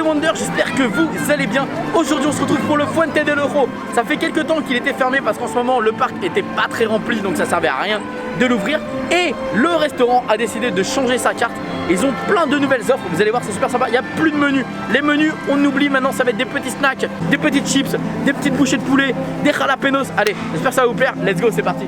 Wonder, j'espère que vous allez bien. Aujourd'hui on se retrouve pour le Fuente del Oro. Ça fait quelques temps qu'il était fermé parce qu'en ce moment le parc était pas très rempli, donc ça servait à rien de l'ouvrir. Et le restaurant a décidé de changer sa carte. Ils ont plein de nouvelles offres, vous allez voir, c'est super sympa. Il n'y a plus de menus. Les menus, on oublie maintenant, ça va être des petits snacks, des petites chips, des petites bouchées de poulet, des jalapenos. Allez, j'espère que ça va vous plaire. Let's go, c'est parti.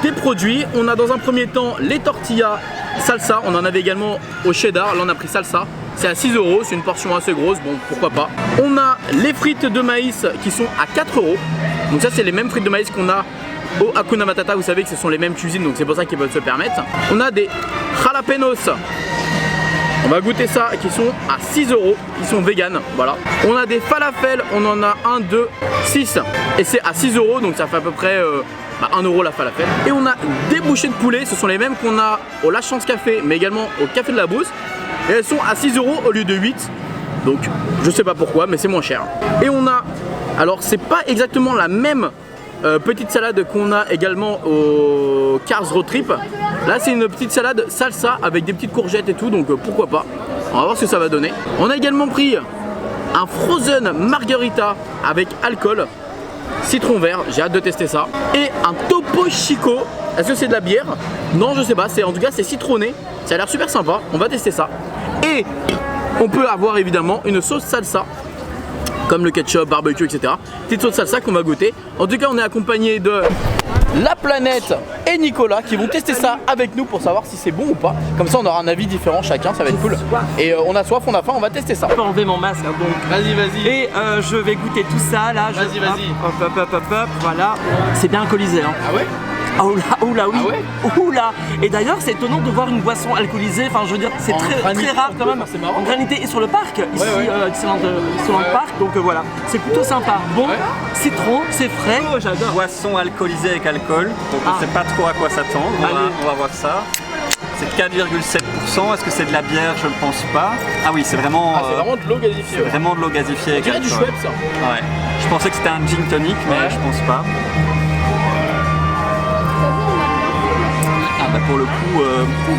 Des produits, on a dans un premier temps les tortillas salsa, on en avait également au cheddar, là on a pris salsa, c'est à 6 €, c'est une portion assez grosse, bon pourquoi pas. On a les frites de maïs qui sont à 4 €, donc ça c'est les mêmes frites de maïs qu'on a au Hakuna Matata, vous savez que ce sont les mêmes cuisines, donc c'est pour ça qu'ils peuvent se permettre. On a des jalapenos, on va goûter ça, qui sont à 6 €, ils sont vegan, voilà. On a des falafels, on en a 1, 2, 6 et c'est à 6 €, donc ça fait à peu près 1 € la falafel. Et on a des bouchées de poulet, ce sont les mêmes qu'on a au La Chance Café, mais également au Café de la Brousse. Et elles sont à 6 € au lieu de 8. Donc je sais pas pourquoi, mais c'est moins cher. Et on a, alors c'est pas exactement la même petite salade qu'on a également au Cars Road Trip. Là c'est une petite salade salsa avec des petites courgettes et tout, donc pourquoi pas. On va voir ce que ça va donner. On a également pris un Frozen Margarita avec alcool. Citron vert, j'ai hâte de tester ça. Et un Topo Chico. Est-ce que c'est de la bière? Non, je sais pas, en tout cas c'est citronné. Ça a l'air super sympa, on va tester ça. Et on peut avoir évidemment une sauce salsa, comme le ketchup, barbecue, etc. Petite sauce salsa qu'on va goûter. En tout cas on est accompagné de La Planète et Nicolas qui vont tester ça avec nous pour savoir si c'est bon ou pas. Comme ça on aura un avis différent chacun, ça va être cool. Et on a soif, on a faim, on va tester ça. Je peux enlever mon masque hein, donc. Vas-y, vas-y. Et je vais goûter tout ça là. Vas-y, vas-y. Hop, voilà. C'est bien alcoolisé hein. Ah ouais? Oh là, oui. Ah ouais? Oh là. Et d'ailleurs c'est étonnant de voir une boisson alcoolisée, enfin je veux dire c'est très rare quand même. C'est marrant. En granité et sur le parc, ici excellent ouais. parc, donc voilà. C'est plutôt sympa. Bon, Ouais. citron, c'est frais. Oh, j'adore. Boisson alcoolisée avec alcool, donc on sait pas trop à quoi s'attendre. On va voir ça. C'est 4,7%. Est-ce que c'est de la bière? Je ne pense pas. Ah oui, c'est vraiment. Ah, c'est vraiment de l'eau gasifiée. C'est vraiment de l'eau gasifiée avec On dirait du alcool. Schweppes ça. Ouais. Je pensais que c'était un gin tonic, mais Ouais. je pense pas. Ah bah pour le coup,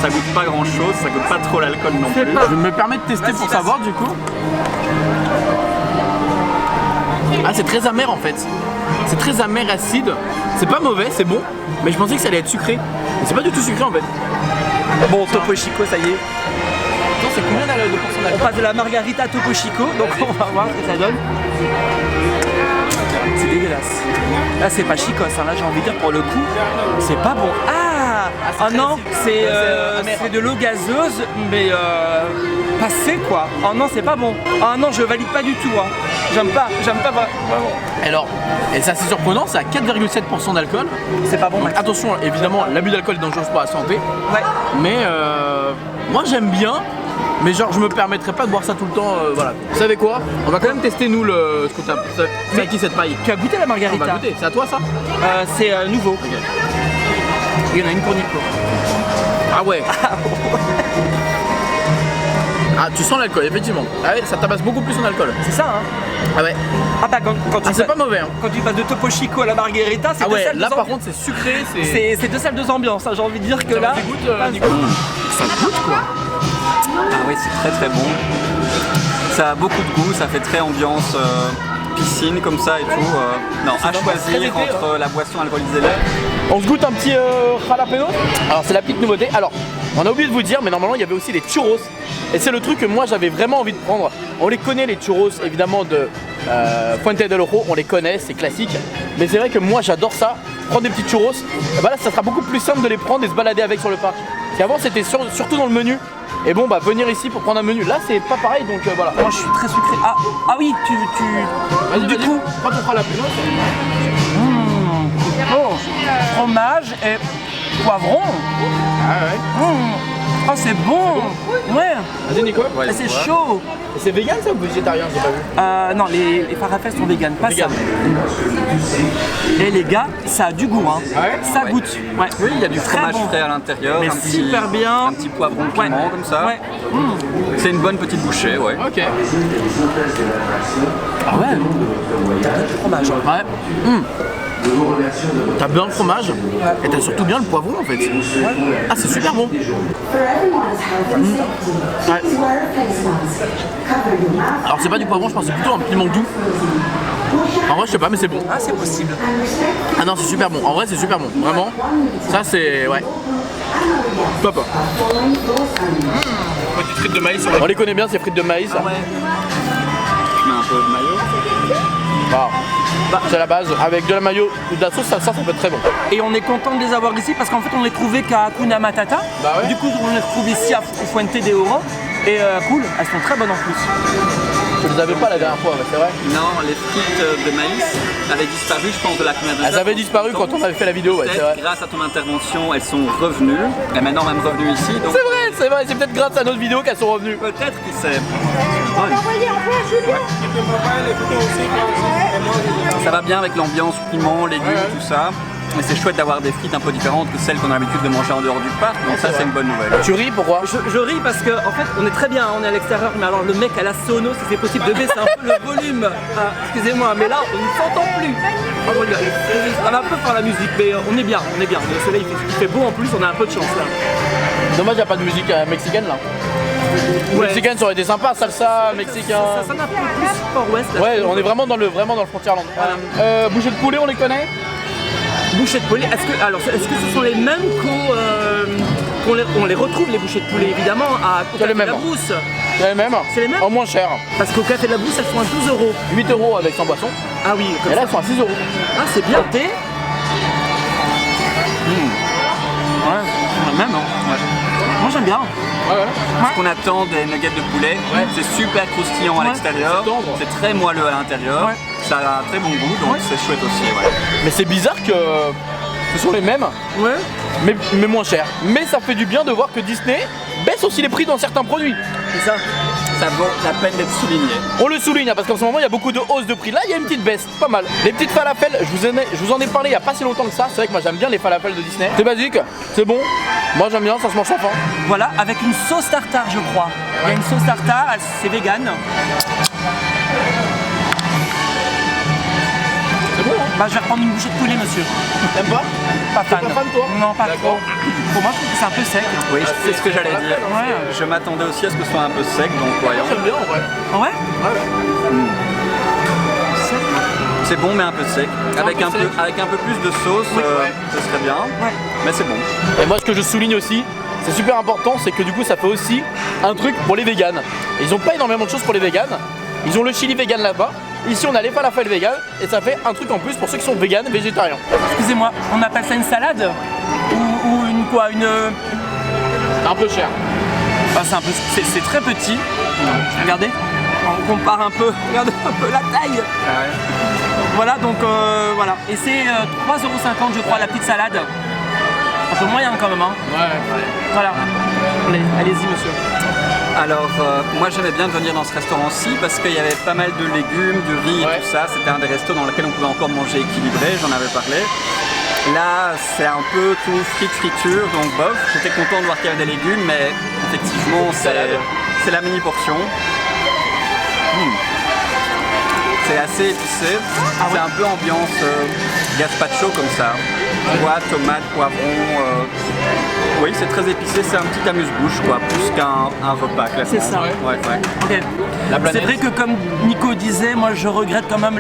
ça goûte pas grand chose, ça goûte pas trop l'alcool non plus. Je me permets de tester pour savoir du coup. Ah, c'est très amer en fait. C'est très amer, acide. C'est pas mauvais, c'est bon. Mais je pensais que ça allait être sucré. Mais c'est pas du tout sucré en fait. Bon, Topo Chico, ça y est. Attends, c'est combien de pourcent On d'alcool? passe de la margarita à Topo Chico, donc on va voir ce que ça donne. C'est dégueulasse. Là c'est pas chicos, hein. Là j'ai envie de dire pour le coup, c'est pas bon. Ah non, c'est de l'eau gazeuse, mais passée quoi. Oh non, c'est pas bon. Ah non, je valide pas du tout. Hein. J'aime pas vraiment. Alors, et ça c'est surprenant, c'est à 4,7% d'alcool. C'est pas bon. Donc attention, évidemment, l'abus d'alcool est dangereux pour la santé. Ouais. Mais moi j'aime bien. Mais genre je me permettrais pas de boire ça tout le temps, voilà. Vous savez quoi? On va quand même tester nous ce que t'as. C'est à qui cette paille? Tu as goûté la On margarita? va goûter, c'est à toi ça? C'est nouveau. Ok. Il y en a une pour Nico. Ah ouais. Ah, tu sens l'alcool, effectivement. Ah ouais, ça tabasse beaucoup plus en alcool. C'est ça hein? Ah ouais. Ah bah quand Ah, c'est pas mauvais hein. Quand tu passes de Topo Chico à la margarita, c'est Ah deux ouais, salles là deux par ambiances. contre c'est sucré, c'est. C'est deux salles deux ambiances, hein. J'ai envie de dire que Ça là. vous dégoûte, Nico? Ça goûte quoi? Ah oui, c'est très bon. Ça a beaucoup de goût, ça fait très ambiance piscine comme ça et tout. Non, à choisir entre la boisson alcoolisée là. On se goûte un petit jalapeno. Alors c'est la petite nouveauté. Alors on a oublié de vous dire, mais normalement il y avait aussi les churros. Et c'est le truc que moi j'avais vraiment envie de prendre. On les connaît les churros évidemment de Fuente del Oro, on les connaît, c'est classique. Mais c'est vrai que moi j'adore ça, prendre des petits churros. Et bah là ça sera beaucoup plus simple de les prendre et se balader avec sur le parc. Et avant c'était surtout dans le menu. Et bon, bah venir ici pour prendre un menu. Là, c'est pas pareil, donc voilà. Moi je suis très sucré. Ah oui, Vas-y, du coup, quand on fera la plus oh, fromage et poivron. Ah ouais. Oh c'est bon. Ouais. Vas-y, Nico. Et c'est chaud. Et c'est vegan ça ou végétarien, j'ai pas vu? Non, les falafels sont vegan, pas Vegan. ça. Et les gars, ça a du goût, hein. Ouais. Ça goûte. Ouais. Oui, il y a du Très fromage bon. frais à l'intérieur, Mais super bien. un petit poivron piment comme ça. Ouais. C'est une bonne petite bouchée, ouais. Ok. Ah ouais. T'as du fromage. Ouais. T'as bien le fromage et t'as surtout bien le poivron en fait. Ah, c'est super bon. Ouais. Alors c'est pas du poivron, je pense que c'est plutôt un piment doux. En vrai je sais pas mais c'est bon. Ah c'est possible. Ah non, c'est super bon. En vrai c'est super bon. Vraiment. Ça c'est... ouais. Top. Petites frites de maïs. On les connaît bien ces frites de maïs. Ah ouais. Je mets un peu de maillot. Wow. C'est la base. Avec de la mayo ou de la sauce salsa, ça peut être très bon. Et on est content de les avoir ici parce qu'en fait on les trouvait qu'à Hakuna Matata. Bah ouais. Du coup on les retrouve ici à Fuente de Oro. Et cool, elles sont très bonnes en plus. Je les avais pas la dernière fois, ouais, c'est vrai. Non, les frites de maïs avaient disparu, je pense, de la Hakuna Matata. Elles avaient disparu quand on avait fait la vidéo, ouais, c'est vrai. Peut-être grâce à ton intervention, elles sont revenues. Et maintenant même revenues ici. Donc C'est vrai, c'est peut-être grâce à notre vidéo qu'elles sont revenues. peut-être qui sait. Ça va bien avec l'ambiance piment, légumes, tout ça. Mais c'est chouette d'avoir des frites un peu différentes que celles qu'on a l'habitude de manger en dehors du parc. Donc ça c'est une bonne nouvelle. Tu ris, pourquoi? Je ris parce que en fait on est très bien, on est à l'extérieur, mais alors le mec à la sono, si c'est possible de baisser un peu le volume. Ah, excusez-moi, mais là on ne s'entend plus. Oh, on va un peu faire la musique, mais on est bien, on est bien. Le soleil il fait beau en plus, on a un peu de chance là. Dommage, il n'y a pas de musique mexicaine là. Ouais. Mexicaine, ça aurait été sympa, salsa, mexicain. Ça sonne un peu plus Far-West. là. Ouais, on est vraiment dans le Frontierland. Bouchées de poulet, on les connaît? Bouchées de poulet, est-ce que ce sont les mêmes qu'on les retrouve les bouchées de poulet évidemment au Café de la Brousse? C'est les mêmes. C'est les mêmes En moins cher. Parce qu'au Café de la Brousse elles sont à 12 €. 8 € avec sans boisson. Ah oui, comme Et là, ça. elles sont à 6 €. Ah c'est bien. Thé. Ouais, même hein. Moi j'aime bien. Ce qu'on attend des nuggets de poulet, c'est super croustillant à l'extérieur, c'est tendre. c'est très moelleux à l'intérieur, Ouais. ça a un très bon goût, donc c'est chouette aussi. Ouais. Mais c'est bizarre que ce sont les mêmes, Ouais. mais moins chers. Mais ça fait du bien de voir que Disney baisse aussi les prix dans certains produits. C'est ça. Ça vaut la peine d'être souligné. On le souligne hein, parce qu'en ce moment il y a beaucoup de hausse de prix. Là il y a une petite baisse, pas mal. Les petites falafels, je vous en ai parlé il n'y a pas si longtemps que ça. C'est vrai que moi j'aime bien les falafels de Disney. C'est basique, c'est bon. Moi j'aime bien, ça se mange sans faim. Voilà, avec une sauce tartare je crois. Il y a une sauce tartare, c'est vegan. C'est bon hein? Bah je vais reprendre une bouchée de poulet monsieur. T'aimes pas? Pas fan. Pas fan, toi? Non pas trop. D'accord. Pour moi je trouve que c'est un peu sec. Oui, c'est ce que j'allais dire. Ouais. Je m'attendais aussi à ce que ce soit un peu sec, donc voyons. J'aime bien en vrai. Ah ouais. C'est bon mais un peu sec. Avec peu un peu, sec. avec un peu plus de sauce, ce serait bien. Ouais. Mais c'est bon. Et moi ce que je souligne aussi, c'est super important, c'est que du coup ça fait aussi un truc pour les véganes. Et ils ont pas énormément de choses pour les véganes. Ils ont le chili vegan là-bas. Ici on a les falafels vegan et ça fait un truc en plus pour ceux qui sont véganes, végétariens. Excusez-moi, on appelle ça une salade ou une quoi, une. C'est un peu cher. Enfin, c'est très petit. Regardez, on compare un peu. Regardez un peu la taille. Voilà donc voilà. Et c'est 3,50 € je crois la petite salade. Un peu moyen quand même hein. Ouais. Voilà. Allez-y monsieur. Alors moi j'aimais bien venir dans ce restaurant-ci parce qu'il y avait pas mal de légumes, du riz Ouais. et tout ça. C'était un des restos dans lequel on pouvait encore manger équilibré, j'en avais parlé. Là c'est un peu tout friture, donc bof. J'étais content de voir qu'il y avait des légumes, mais effectivement c'est la mini portion. C'est assez épicé, c'est un peu ambiance gazpacho comme ça. Pois, tomates, poivrons. Oui, c'est très épicé, c'est un petit amuse-bouche quoi, plus qu'un repas classique. C'est ça. Ouais. Ok. La planète. C'est vrai que comme Nico disait, moi je regrette quand même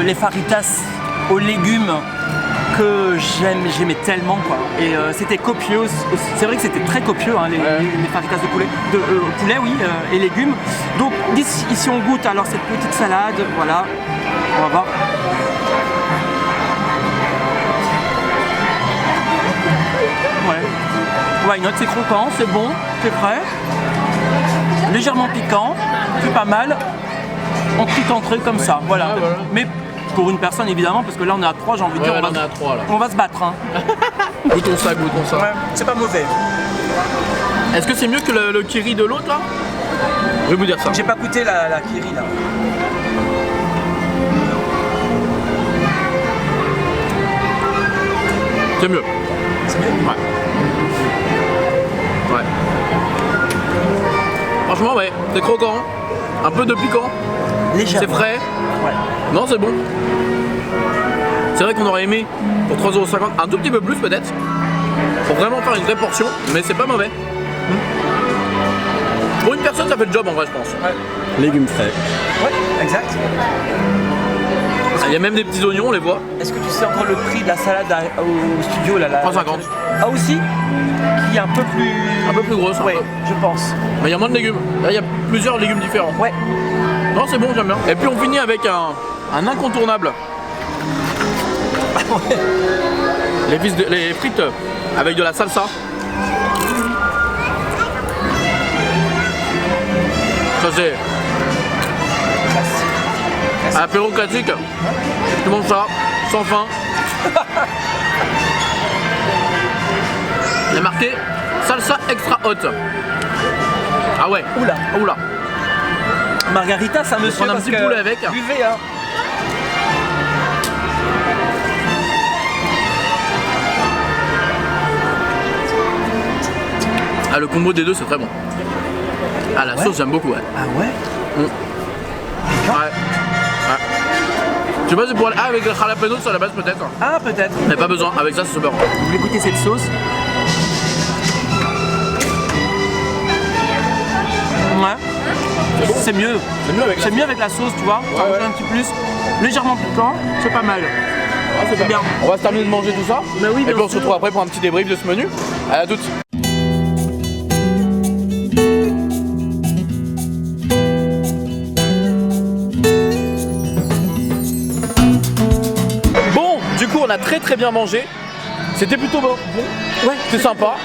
les faritas aux légumes que j'aimais tellement quoi. Et c'était copieux aussi. C'est vrai que c'était très copieux hein, les faritas de poulet. Poulet oui, et légumes. Donc ici on goûte alors cette petite salade, voilà. On va voir. Ouais. Why not, c'est croquant, c'est bon. c'est frais, légèrement piquant, c'est pas mal. En petite entrée comme ça, voilà. Ouais, voilà. Mais pour une personne évidemment, parce que là on est à 3, j'ai envie de dire, là, on est à 3 là. on va se battre. Hein. Goûtons ça, goûtons ça. Ouais, c'est pas mauvais. Est-ce que c'est mieux que le kiri de l'autre là? Je vais vous dire ça. J'ai pas goûté la kiri là. C'est mieux. C'est mieux. Ouais. Ouais. Franchement, ouais, c'est croquant. Un peu de piquant. Légèrement. C'est frais. Ouais. Non, c'est bon. C'est vrai qu'on aurait aimé pour 3,50 € un tout petit peu plus peut-être. Pour vraiment faire une vraie portion, mais c'est pas mauvais. Pour une personne, ça fait le job en vrai, je pense. Ouais. Légumes frais. Ouais, exact. Il y a même des petits oignons, on les voit. Est-ce que tu sais encore le prix de la salade au studio là, 3,50 €. Ah aussi? Qui est un peu plus... Un peu plus grosse. Ouais, je pense. Mais il y a moins de légumes. Là, il y a plusieurs légumes différents. Ouais. Non, c'est bon, j'aime bien. Et puis on finit avec un incontournable. Les frites avec de la salsa. Ça c'est apéro classique. Tu manges ça, sans faim. Il y a marqué salsa extra hot. Ah ouais. Oula. Oula. Margarita, ça monsieur. Prendre un parce petit que poulet avec. Buvez, hein. Ah, le combo des deux c'est très bon. Ah, la sauce j'aime beaucoup, ouais. Ah ouais? Ouais. Ouais. Je sais pas si pour aller... Ah, avec le jalapeno sur la base peut-être. Ah peut-être. Mais pas besoin, avec ça c'est super bon. Vous voulez goûter cette sauce? Ouais. C'est mieux. C'est mieux avec la sauce, tu vois. Ça rajoute un petit plus. Légèrement piquant, c'est pas mal. Ah, c'est bien. On va se terminer de manger tout ça. Bah oui, et bien puis on se sûr. retrouve après pour un petit débrief de ce menu. À toutes. Bon, du coup on a très bien mangé. C'était plutôt bon. Ouais, c'est sympa.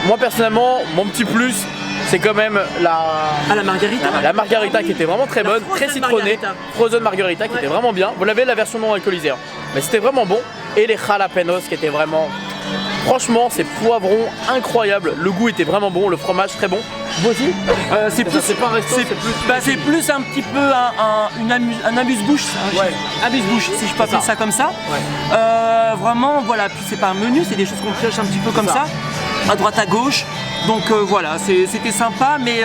Moi personnellement, mon petit plus, c'est quand même la margarita. la margarita qui était vraiment très bonne, très frozen citronnée, margarita. frozen margarita qui était vraiment bien. Vous l'avez la version non alcoolisée, hein. Mais c'était vraiment bon. Et les jalapenos qui étaient vraiment, franchement, ces poivrons incroyables. Le goût était vraiment bon, le fromage très bon. Vous aussi? C'est plus, c'est pas un resto, c'est plus un petit peu un amuse-bouche, amuse-bouche si je peux appeler ça comme ça. Ouais. Vraiment, voilà. Puis c'est pas un menu, c'est des choses qu'on pioche un petit peu comme ça, à droite à gauche. Donc voilà, c'était sympa, mais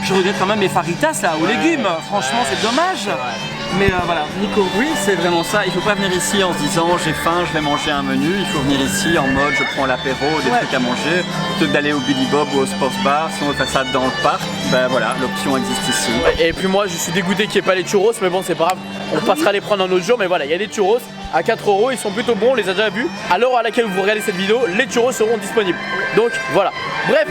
je regrette quand même les faritas là, aux légumes. Franchement, c'est dommage. Mais voilà, Nico. Oui, c'est vraiment ça. Il faut pas venir ici en se disant j'ai faim, je vais manger un menu. Il faut venir ici en mode je prends l'apéro, des trucs à manger, plutôt que d'aller au Billy Bob ou au Sports Bar. Si on veut faire ça dans le parc, ben voilà, l'option existe ici. Et puis moi je suis dégoûté qu'il n'y ait pas les churros, mais bon c'est pas grave, on passera les prendre un autre jour. Mais voilà, il y a des churros à 4 €, ils sont plutôt bons, on les a déjà vus. À l'heure à laquelle vous regardez cette vidéo, les churros seront disponibles. Donc voilà. Bref,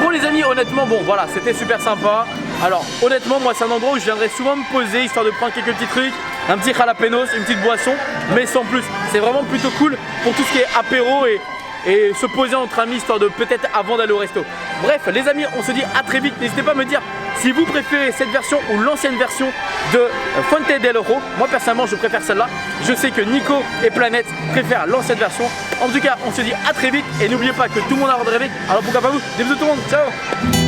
bon les amis, honnêtement, bon voilà, c'était super sympa. Alors honnêtement, moi c'est un endroit où je viendrais souvent me poser, histoire de prendre quelques petits trucs, un petit jalapenos, une petite boisson, mais sans plus. C'est vraiment plutôt cool pour tout ce qui est apéro et se poser entre amis, histoire de peut-être avant d'aller au resto. Bref les amis, on se dit à très vite. N'hésitez pas à me dire si vous préférez cette version ou l'ancienne version de Fuente del Oro. Moi personnellement je préfère celle-là. Je sais que Nico et Planète préfèrent l'ancienne version. En tout cas on se dit à très vite et n'oubliez pas que tout le monde a le droit de rêver. Alors pourquoi pas vous? Des bisous tout le monde, ciao.